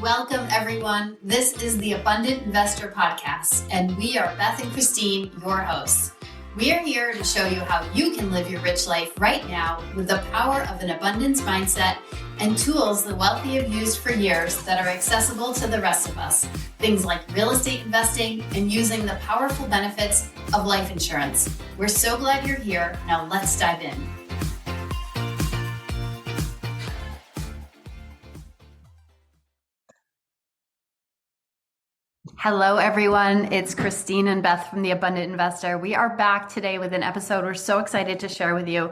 Welcome, everyone. This is the Abundant Investor Podcast, and we are Beth and Christine, your hosts. We are here to show you how you can live your rich life right now with the power of an abundance mindset and tools the wealthy have used for years that are accessible to the rest of us. Things like real estate investing and using the powerful benefits of life insurance. We're so glad you're here. Now let's dive in. Hello, everyone. It's Christine and Beth from the Abundant Investor. We are back today with an episode we're so excited to share with you.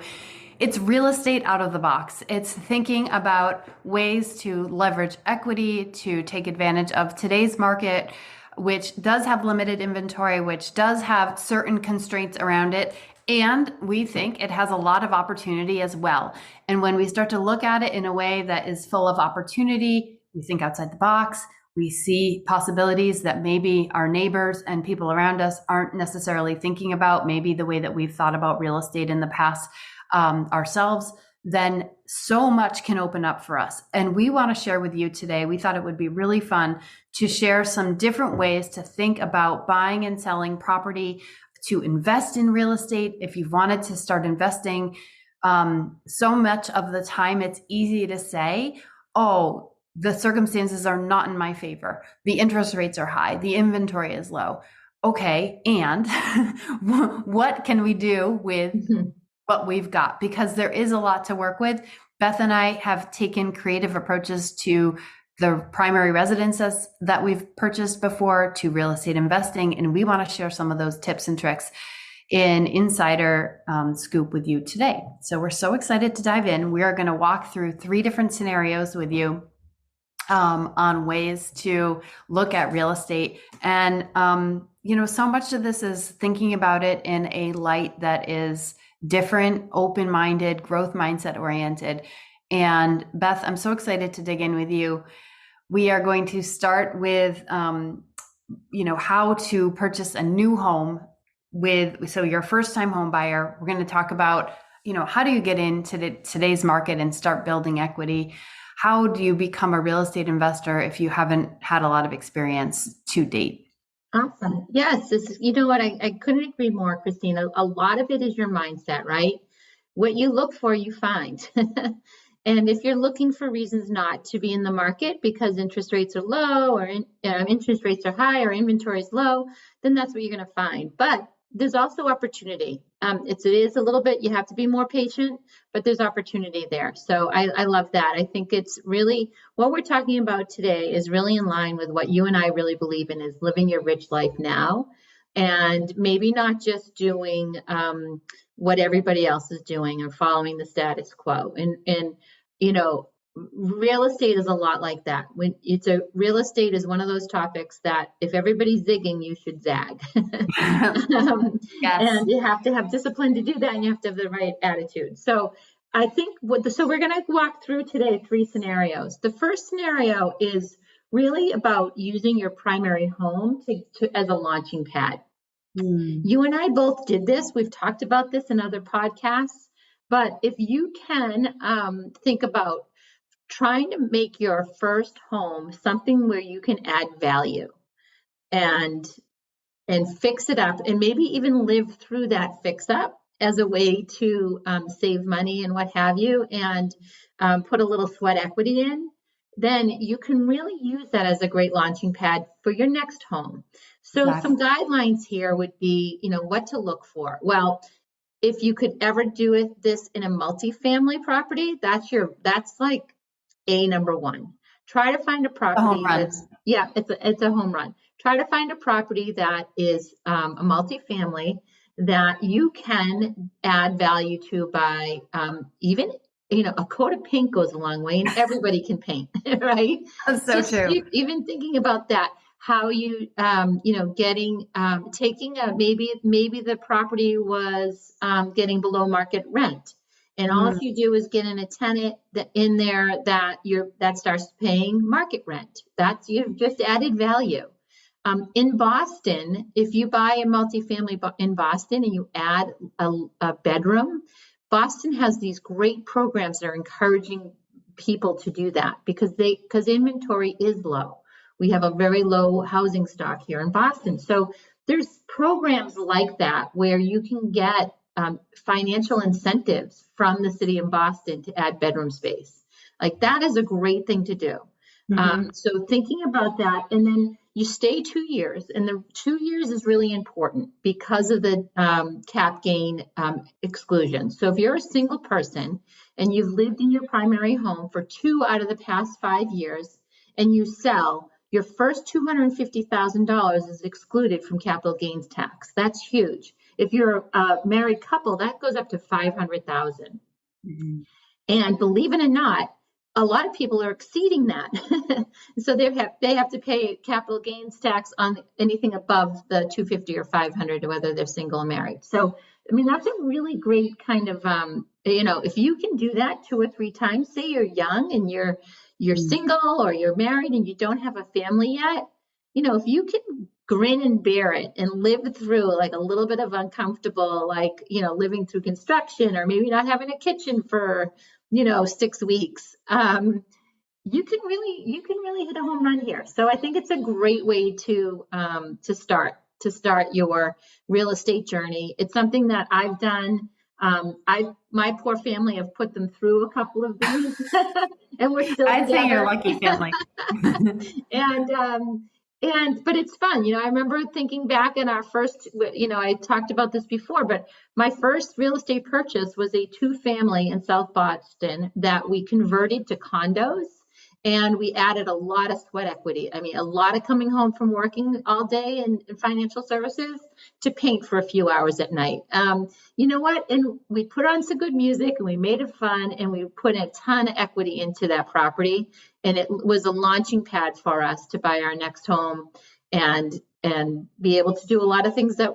It's real estate out of the box. It's thinking about ways to leverage equity to take advantage of today's market, which does have limited inventory, which does have certain constraints around it. And we think it has a lot of opportunity as well. And when we start to look at it in a way that is full of opportunity, we think outside the box. We see possibilities that maybe our neighbors and people around us aren't necessarily thinking about, maybe the way that we've thought about real estate in the past ourselves, then so much can open up for us. And we want to share with you today, we thought it would be really fun to share some different ways to think about buying and selling property, to invest in real estate. If you've wanted to start investing, so much of the time it's easy to say, oh, the circumstances are not in my favor. The interest rates are high. The inventory is low. Okay, and what can we do with what we've got? Because there is a lot to work with. Beth and I have taken creative approaches to the primary residences that we've purchased before, to real estate investing, and we want to share some of those tips and tricks in Insider Scoop with you today. So we're so excited to dive in. We are going to walk through 3 different scenarios with you on ways to look at real estate. And, so much of this is thinking about it in a light that is different, open-minded, growth mindset oriented. And Beth, I'm so excited to dig in with you. We are going to start with, how to purchase a new home so you're a first-time home buyer. We're going to talk about, how do you get into today's market and start building equity? How do you become a real estate investor if you haven't had a lot of experience to date? Awesome. Yes. You know what? I couldn't agree more, Christina. A lot of it is your mindset, right? What you look for, you find. And if you're looking for reasons not to be in the market because interest rates are low or interest rates are high or inventory is low, then that's what you're going to find. But there's also opportunity. It is a little bit, you have to be more patient, but there's opportunity there. So I love that. I think it's really, what we're talking about today is really in line with what you and I really believe in, is living your rich life now. And maybe not just doing what everybody else is doing or following the status quo. And real estate is a lot like that. Real estate is one of those topics that if everybody's zigging, you should zag. Yes. And you have to have discipline to do that, and you have to have the right attitude. So I think so we're going to walk through today 3 scenarios. The first scenario is really about using your primary home as a launching pad. You and I both did this. We've talked about this in other podcasts, but if you can think about trying to make your first home something where you can add value and fix it up, and maybe even live through that fix up as a way to save money and what have you, and put a little sweat equity in, then you can really use that as a great launching pad for your next home. So Some guidelines here would be, what to look for. Well, if you could ever do this in a multifamily property, that's like number 1. Try to find a property it's a home run. Try to find a property that is a multifamily that you can add value to by even, a coat of paint goes a long way, and everybody can paint, right? That's so true. Even thinking about that, how you, taking maybe the property was getting below market rent. And all you do is get in a tenant in there that starts paying market rent. You've just added value. In Boston, if you buy a multifamily in Boston and you add a bedroom, Boston has these great programs that are encouraging people to do that because inventory is low. We have a very low housing stock here in Boston. So there's programs like that where you can get financial incentives from the city of Boston to add bedroom space. Like that is a great thing to do. So thinking about that, and then you stay 2 years, and the 2 years is really important because of the cap gain exclusion. So if you're a single person and you've lived in your primary home for 2 out of the past 5 years and you sell, your first $250,000 is excluded from capital gains tax. That's huge. If you're a married couple, that goes up to $500,000. And believe it or not, a lot of people are exceeding that. So they have to pay capital gains tax on anything above the 250 or 500, whether they're single or married. So, I mean, that's a really great kind of, if you can do that 2 or 3 times, say you're young and you're single or you're married and you don't have a family yet, if you can grin and bear it and live through like a little bit of uncomfortable, like, living through construction or maybe not having a kitchen for 6 weeks, you can really hit a home run here. So I think it's a great way to start your real estate journey. It's something that I've done. My poor family have put them through a couple of these, and we're still I'd together. say you're a lucky family. But it's fun. I remember thinking back in our first, I talked about this before, but my first real estate purchase was a 2-family in South Boston that we converted to condos. And we added a lot of sweat equity. I mean, a lot of coming home from working all day in financial services to paint for a few hours at night. You know what? And we put on some good music and we made it fun and we put a ton of equity into that property. And it was a launching pad for us to buy our next home and be able to do a lot of things that,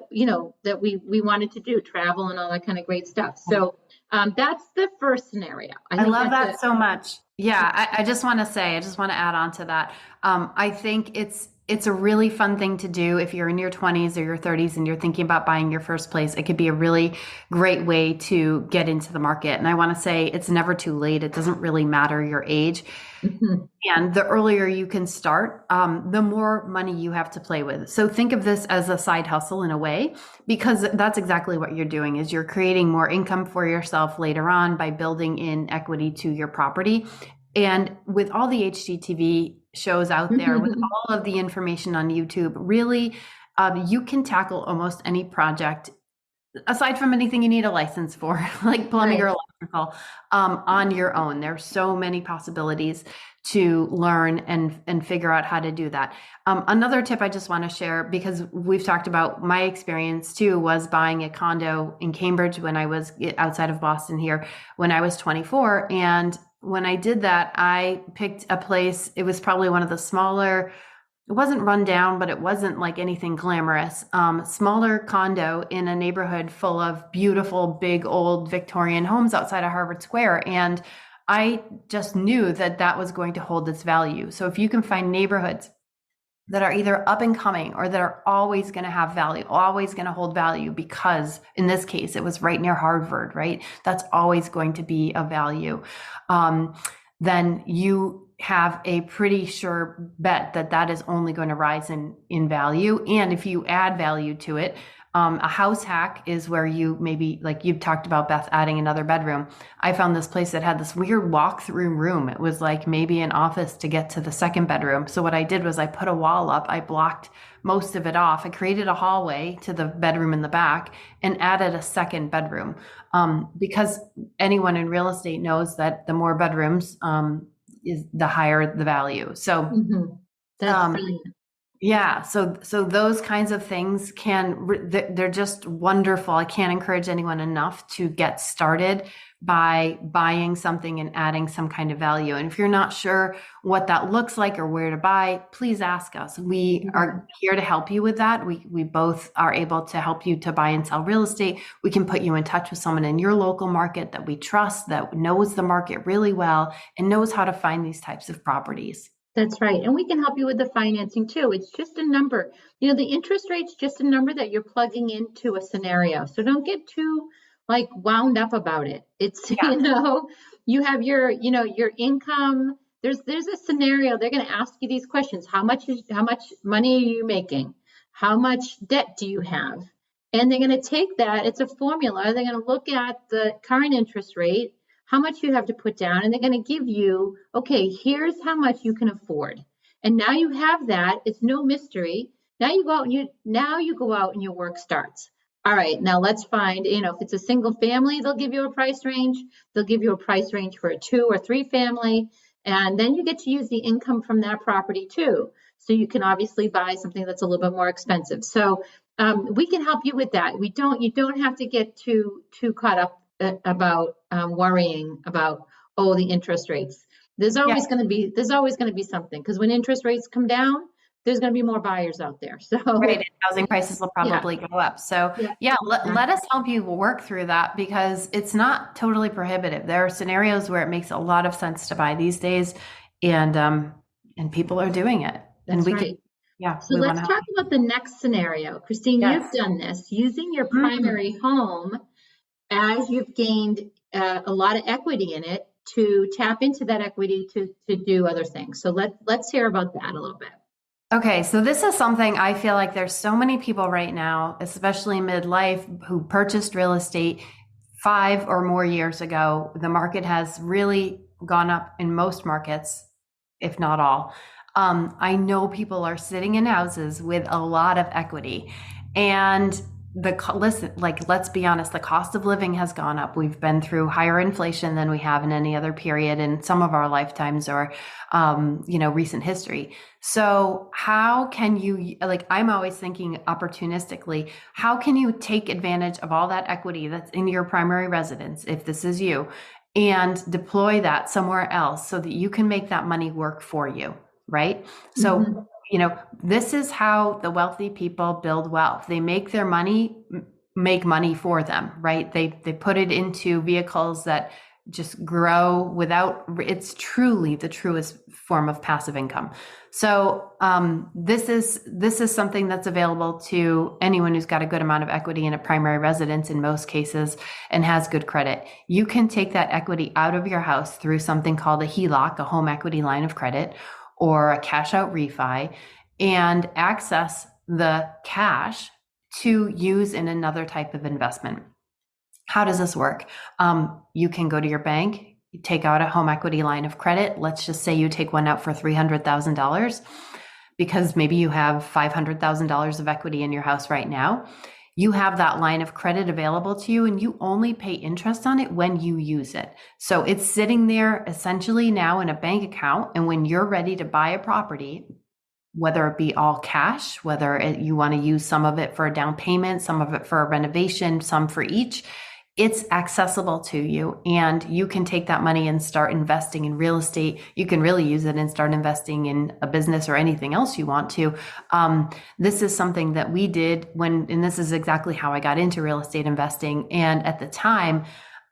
that we wanted to do, travel and all that kind of great stuff. So that's the first scenario. I love that so much. Yeah, I just want to add on to that. I think it's a really fun thing to do if you're in your 20s or your 30s and you're thinking about buying your first place. It could be a really great way to get into the market. And I want to say it's never too late. It doesn't really matter your age. And the earlier you can start, the more money you have to play with. So think of this as a side hustle in a way, because that's exactly what you're doing is you're creating more income for yourself later on by building in equity to your property. And with all the HGTV shows out there, with all of the information on YouTube, really, you can tackle almost any project aside from anything you need a license for, like plumbing or electrical, on your own. There's so many possibilities to learn and figure out how to do that. Another tip I just want to share, because we've talked about my experience too, was buying a condo in Cambridge when I was outside of Boston here when I was 24. And when I did that, I picked a place. It was probably one of the smaller, it wasn't run down, but it wasn't like anything glamorous. Smaller condo in a neighborhood full of beautiful, big, old Victorian homes outside of Harvard Square. And I just knew that that was going to hold its value. So if you can find neighborhoods that are either up and coming or that are always going to have value, always going to hold value, because in this case, it was right near Harvard, right? That's always going to be a value. Then you have a pretty sure bet that that is only going to rise in value. And if you add value to it, a house hack is where you maybe, like you've talked about, Beth, adding another bedroom. I found this place that had this weird walk-through room. It was like maybe an office to get to the second bedroom. So what I did was I put a wall up. I blocked most of it off. I created a hallway to the bedroom in the back and added a second bedroom. Because anyone in real estate knows that the more bedrooms, is the higher the value. So, That's brilliant. Yeah. So those kinds of things they're just wonderful. I can't encourage anyone enough to get started by buying something and adding some kind of value. And if you're not sure what that looks like or where to buy, please ask us. We are here to help you with that. We both are able to help you to buy and sell real estate. We can put you in touch with someone in your local market that we trust, that knows the market really well and knows how to find these types of properties. That's right. And we can help you with the financing too. It's just a number. The interest rate's just a number that you're plugging into a scenario. So don't get too like wound up about it. It's, Yeah. you have your income. There's a scenario. They're going to ask you these questions. How much money are you making? How much debt do you have? And they're going to take that. It's a formula. They're going to look at the current interest rate, how much you have to put down, and they're going to give you, okay, here's how much you can afford. And now you have that. It's no mystery. Now you go out and your work starts. All right, now let's find, if it's a single family, they'll give you a price range. They'll give you a price range for a 2 or 3 family. And then you get to use the income from that property too. So you can obviously buy something that's a little bit more expensive. So we can help you with that. You don't have to get too caught up about worrying about, oh, the interest rates. There's Yeah. always going to be something, because when interest rates come down, there's going to be more buyers out there. So Right. And housing prices will yeah, probably go up. So yeah, yeah, let us help you work through that because it's not totally prohibitive. There are scenarios where it makes a lot of sense to buy these days and people are doing it. And that's we can, right. yeah, So we want let's to help talk you. about the next scenario. Christine, you've Yes. done this using your Mhm. primary home as you've gained a lot of equity in it to tap into that equity to do other things. So let's hear about that a little bit. Okay, so this is something I feel like there's so many people right now, especially midlife, who purchased real estate 5 or more years ago. The market has really gone up in most markets, if not all. I know people are sitting in houses with a lot of equity, and listen, like let's be honest, the cost of living has gone up. We've been through higher inflation than we have in any other period in some of our lifetimes or recent history. So how can you, like, I'm always thinking opportunistically, how can you take advantage of all that equity that's in your primary residence, if this is you, and deploy that somewhere else so that you can make that money work for you, right? Mm-hmm. So, this is how the wealthy people build wealth. They make their money make money for them, right? They put it into vehicles that just grow without, it's truly the truest form of passive income. So this is something that's available to anyone who's got a good amount of equity in a primary residence in most cases and has good credit. You can take that equity out of your house through something called a HELOC, a home equity line of credit, or a cash out refi, and access the cash to use in another type of investment. How does this work? You can go to your bank, you take out a home equity line of credit. Let's just say you take one out for $300,000 because maybe you have $500,000 of equity in your house right now. You have that line of credit available to you and you only pay interest on it when you use it. So it's sitting there essentially now in a bank account. And when you're ready to buy a property, whether it be all cash, whether you want to use some of it for a down payment, some of it for a renovation, some for each, it's accessible to you and you can take that money and start investing in real estate. You can really use it and start investing in a business or anything else you want to. This is something that we did and this is exactly how I got into real estate investing. And at the time,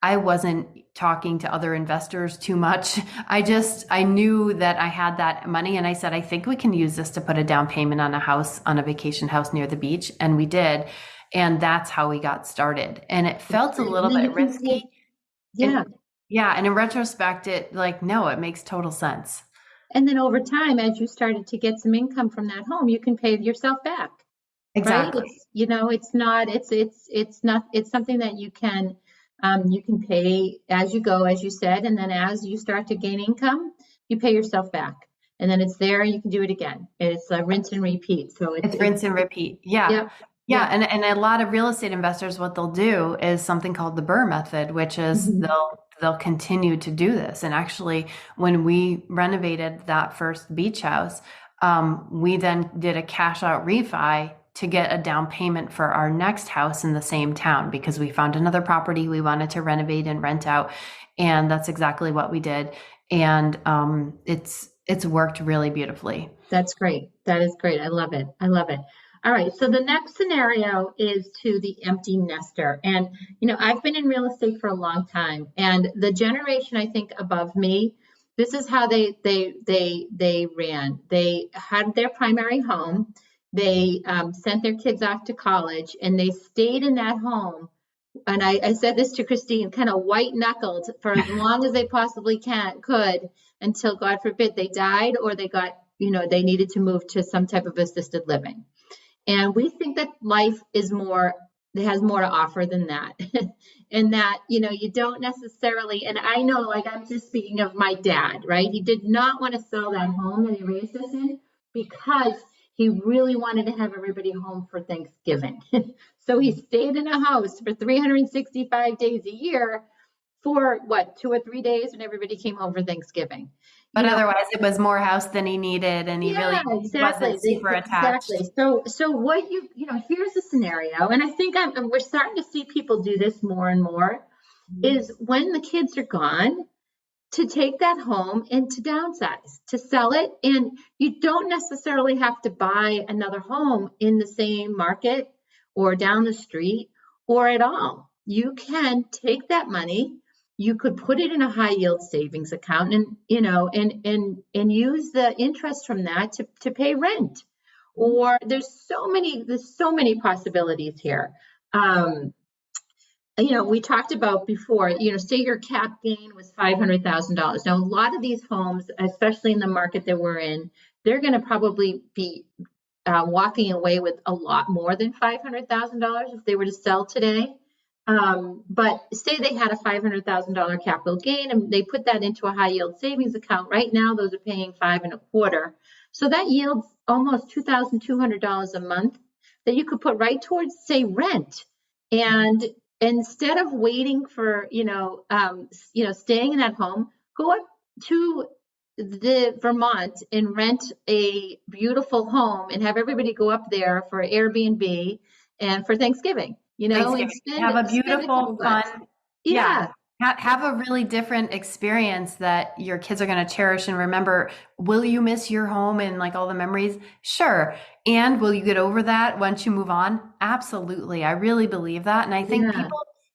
I wasn't talking to other investors too much. I knew that I had that money and I said, I think we can use this to put a down payment on a house, on a vacation house near the beach. And we did. And that's how we got started. And it felt a little And then you bit can risky. take, yeah. Yeah. And in retrospect, no, it makes total sense. And then over time, as you started to get some income from that home, you can pay yourself back, right? Exactly. It's something that you can pay as you go, as you said, and then as you start to gain income, you pay yourself back. And then it's there, you can do it again. It's a rinse and repeat. So It's rinse and repeat. Yeah. yep, Yeah. yep. And a lot of real estate investors, what they'll do is something called the BRRRR method, which is Mhm. they'll continue to do this. And actually, when we renovated that first beach house, we then did a cash out refi to get a down payment for our next house in the same town because we found another property we wanted to renovate and rent out. And that's exactly what we did. And it's worked really beautifully. That's great. That is great. I love it. I love it. All right. So the next scenario is to the empty nester. And, I've been in real estate for a long time, and the generation I think above me, this is how they ran. They had their primary home. They sent their kids off to college, and they stayed in that home and I said this to Christine, kind of white knuckled for as long as they possibly could until God forbid they died or they got, they needed to move to some type of assisted living. And we think that life is more, it has more to offer than that. And that, you don't necessarily, and I know, like, I'm just speaking of my dad, right? He did not want to sell that home that he raised us in because he really wanted to have everybody home for Thanksgiving. So he stayed in a house for 365 days a year for what, 2 or 3 days when everybody came home for Thanksgiving. But otherwise, it was more house than he needed, and he really Yeah, exactly. wasn't super attached. Exactly. So what here's a scenario, and I think we're starting to see people do this more and more, is when the kids are gone, to take that home and to downsize, to sell it. And you don't necessarily have to buy another home in the same market or down the street or at all. You can take that money, you could put it in a high yield savings account and, and use the interest from that to pay rent. Or there's so many possibilities here. We talked about before, say your cap gain was $500,000. Now, a lot of these homes, especially in the market that we're in, they're going to probably be walking away with a lot more than $500,000 if they were to sell today. But say they had a $500,000 capital gain and they put that into a high yield savings account. Right now, those are paying 5.25%. So that yields almost $2,200 a month that you could put right towards, say, rent. And instead of waiting for, staying in that home, go up to the Vermont and rent a beautiful home and have everybody go up there for Airbnb and for Thanksgiving, and have a beautiful, fun, yeah. Have a really different experience that your kids are going to cherish and remember. Will you miss your home and like all the memories? Sure. And will you get over that once you move on? Absolutely. I really believe that. And I think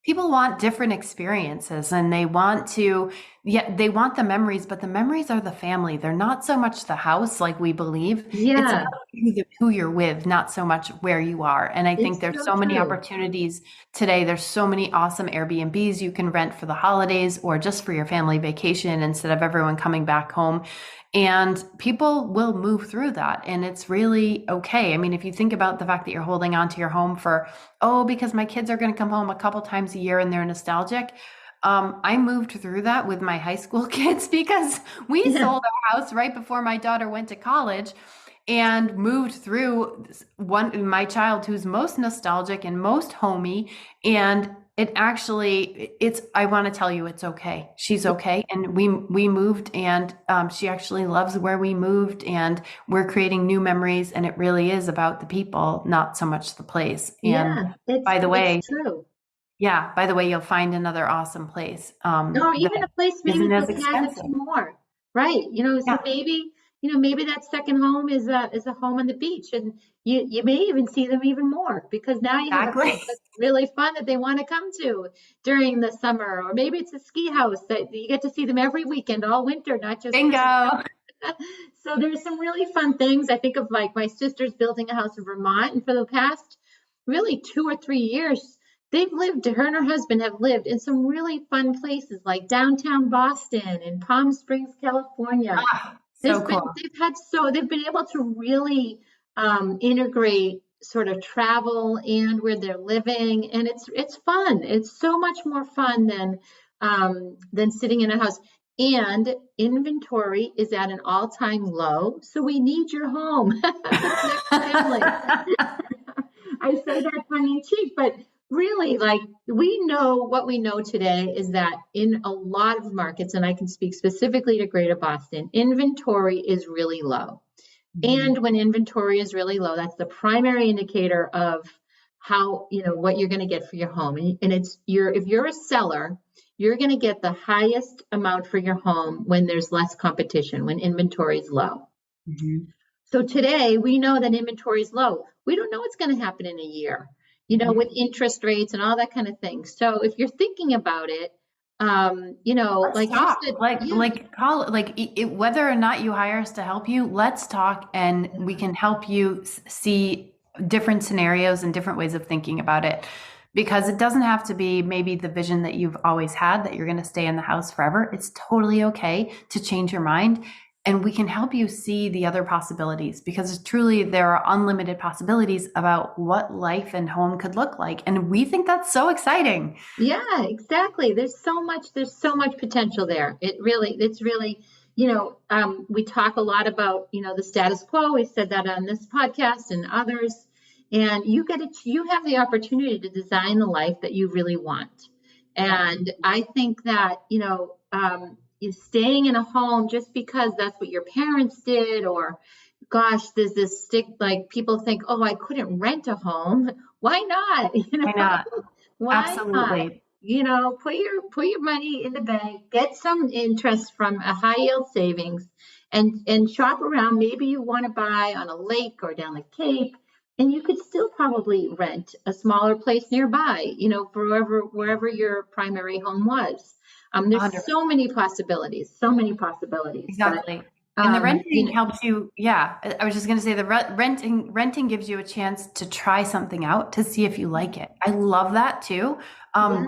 people want different experiences and they want they want the memories, but the memories are the family. They're not so much the house like we believe. Yeah. It's about who you're with, not so much where you are. And I think there's so many opportunities today. There's so many awesome Airbnbs you can rent for the holidays or just for your family vacation instead of everyone coming back home. And people will move through that. And it's really okay. I mean, if you think about the fact that you're holding on to your home for, because my kids are going to come home a couple times a year and they're nostalgic. I moved through that with my high school kids because we sold our house right before my daughter went to college and moved through my child who's most nostalgic and most homey. And I want to tell you, it's okay. She's okay. And we moved and she actually loves where we moved and we're creating new memories. And it really is about the people, not so much the place. And by the way, it's true. Yeah. By the way, you'll find another awesome place. Or even a place maybe that has a few more, right? So maybe that second home is a home on the beach, and you may even see them even more because now you have a place that's really fun that they want to come to during the summer, or maybe it's a ski house that you get to see them every weekend all winter, not just bingo. So there's some really fun things. I think of like my sister's building a house in Vermont, and for the past really 2 or 3 years. Her and her husband have lived in some really fun places like downtown Boston and Palm Springs, California. So cool. They've been able to really integrate sort of travel and where they're living. And it's fun. It's so much more fun than sitting in a house. And inventory is at an all-time low. So we need your home. Family. I say that tongue in cheek, but really, like, we know what we know today is that in a lot of markets, and I can speak specifically to Greater Boston, inventory is really low. And when inventory is really low, that's the primary indicator of how, what you're going to get for your home. And if you're a seller, you're going to get the highest amount for your home when there's less competition, when inventory is low. So today we know that inventory is low. We don't know what's going to happen in a year. With interest rates and all that kind of thing. So if you're thinking about it, like talk. You said, call it, whether or not you hire us to help you, let's talk and we can help you see different scenarios and different ways of thinking about it. because it doesn't have to be maybe the vision that you've always had that you're going to stay in the house forever. It's totally okay to change your mind. And we can help you see the other possibilities because truly there are unlimited possibilities about what life and home could look like. And we think that's so exciting. Yeah, exactly. There's so much potential there. It's really, we talk a lot about, the status quo. We said that on this podcast and others. And you have the opportunity to design the life that you really want. And I think that, you staying in a home just because that's what your parents did, or gosh, there's this stick, like people think, oh, I couldn't rent a home. Why not? Why not? Why not? Absolutely. Put your money in the bank, get some interest from a high yield savings, and shop around. Maybe you want to buy on a lake or down the Cape, and you could still probably rent a smaller place nearby, for wherever your primary home was. There's 100%. so many possibilities. Exactly. But, And the renting helps you. Yeah, I was just going to say the renting gives you a chance to try something out to see if you like it. I love that too, yeah.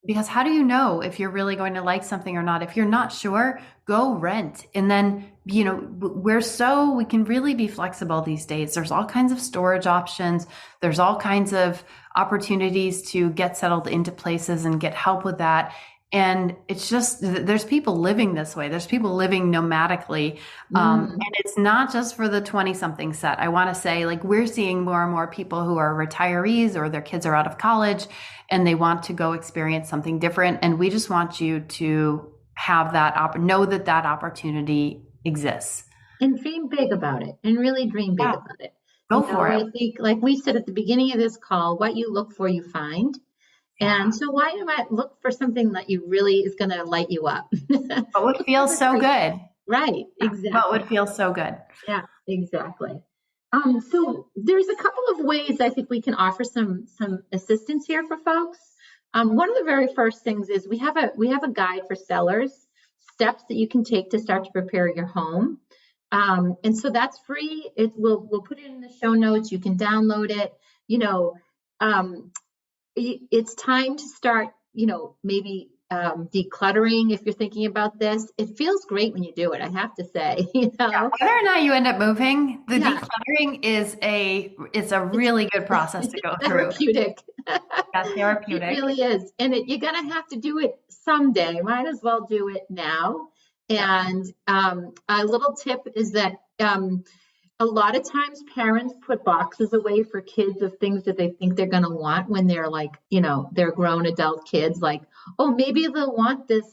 because how do you know if you're really going to like something or not? If you're not sure, go rent, and then we can really be flexible these days. There's all kinds of storage options. There's all kinds of opportunities to get settled into places and get help with that. And it's just, there's people living this way. There's people living nomadically. And it's not just for the 20 something set. I want to say, like, we're seeing more and more people who are retirees or their kids are out of college and they want to go experience something different. And we just want you to have know that that opportunity exists. And dream big about it, and really dream big about it. Go for it. I think, like we said at the beginning of this call, what you look for, you find. And so why not look for something that you really is going to light you up? What would feel so good? Right, exactly. What would feel so good? Yeah, exactly. So there's a couple of ways I think we can offer some assistance here for folks. One of the very first things is we have a guide for sellers, steps that you can take to start to prepare your home. And so that's free. We'll put it in the show notes. You can download it. It's time to start, maybe decluttering if you're thinking about this. It feels great when you do it, I have to say. Yeah, whether or not you end up moving, the decluttering it's a really good process to go through. Therapeutic. That's therapeutic. It really is. And you're going to have to do it someday. Might as well do it now. And a little tip is that a lot of times parents put boxes away for kids of things that they think they're going to want when they're like, they're grown adult kids, like, oh, maybe they'll want this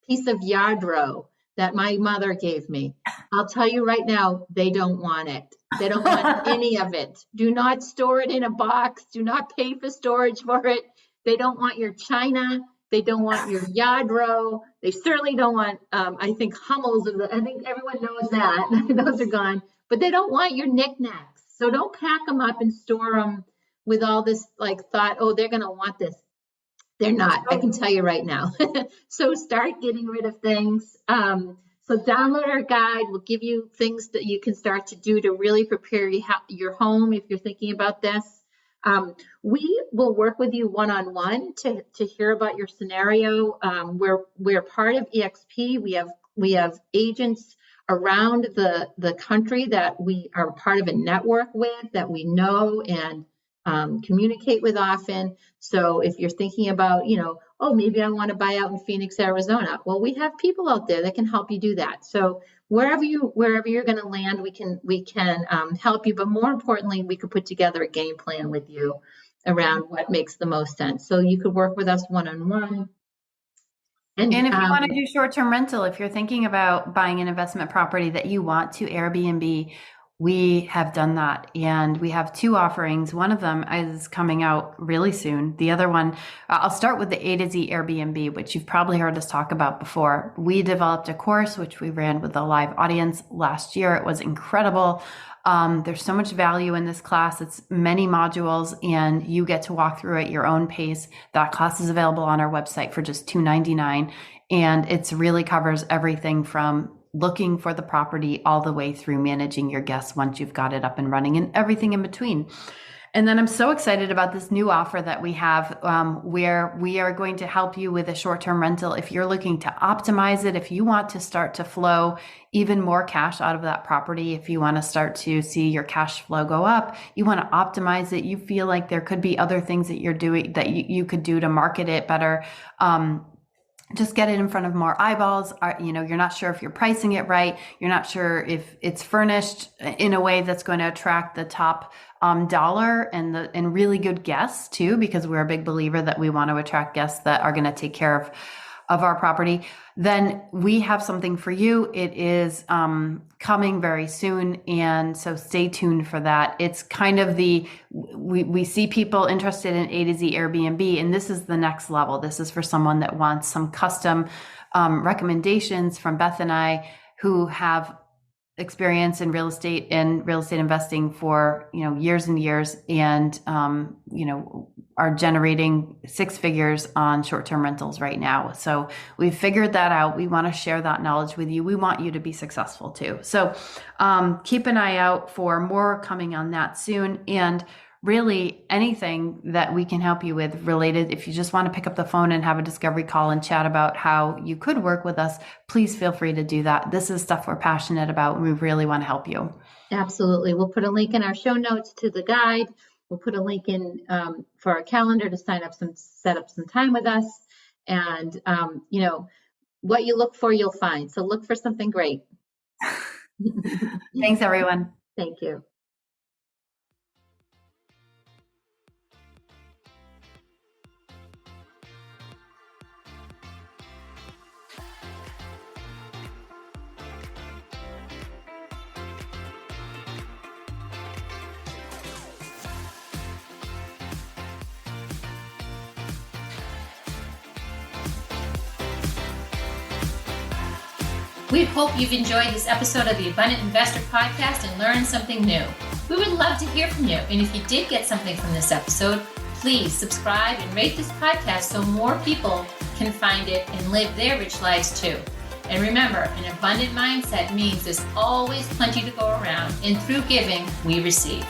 piece of yardrobe that my mother gave me. I'll tell you right now, they don't want it. They don't want any of it. Do not store it in a box. Do not pay for storage for it. They don't want your china. They don't want your yardrobe. They certainly don't want, I think, Hummels. I think everyone knows that. Those are gone. But they don't want your knickknacks. So don't pack them up and store them with all this thought, oh, they're going to want this. They're not. I can tell you right now. So start getting rid of things. So download our guide. We'll give you things that you can start to do to really prepare your home if you're thinking about this. We will work with you one-on-one to hear about your scenario. We're part of EXP. We have agents around the country that we are part of a network with, that we know and communicate with often. So if you're thinking about, oh, maybe I want to buy out in Phoenix, Arizona. Well, we have people out there that can help you do that. So wherever you're going to land, we can help you. But more importantly, we could put together a game plan with you around what makes the most sense. So you could work with us one-on-one. And if you want to do short-term rental, if you're thinking about buying an investment property that you want to Airbnb, we have done that. And we have two offerings. One of them is coming out really soon. The other one, I'll start with the A to Z Airbnb, which you've probably heard us talk about before. We developed a course, which we ran with a live audience last year. It was incredible. There's so much value in this class. It's many modules and you get to walk through at your own pace. That class is available on our website for just $2.99. And it really covers everything from looking for the property all the way through managing your guests once you've got it up and running and everything in between. And then I'm so excited about this new offer that we have, where we are going to help you with a short-term rental. If you're looking to optimize it, if you want to start to flow even more cash out of that property, if you want to start to see your cash flow go up, you want to optimize it, you feel like there could be other things that you're doing that you could do to market it better. Just get it in front of more eyeballs. You're not sure if you're pricing it right. You're not sure if it's furnished in a way that's going to attract the top dollar and really good guests too, because we're a big believer that we want to attract guests that are going to take care of our property. Then we have something for you. It is coming very soon, and so stay tuned for that. It's kind of we see people interested in A to Z Airbnb, and this is the next level. This is for someone that wants some custom recommendations from Beth and I, who have experience in real estate and real estate investing for years and years, and are generating six figures on short-term rentals right now. So we've figured that out. We want to share that knowledge with you. We want you to be successful too. So keep an eye out for more coming on that soon. And really anything that we can help you with related, if you just want to pick up the phone and have a discovery call and chat about how you could work with us, please feel free to do that. This is stuff we're passionate about, and we really want to help you. Absolutely. We'll put a link in our show notes to the guide. We'll put a link in for our calendar to set up some time with us. And, what you look for, you'll find. So look for something great. Thanks, everyone. Thank you. We hope you've enjoyed this episode of the Abundant Investor Podcast and learned something new. We would love to hear from you. And if you did get something from this episode, please subscribe and rate this podcast so more people can find it and live their rich lives too. And remember, an abundant mindset means there's always plenty to go around, and through giving, we receive.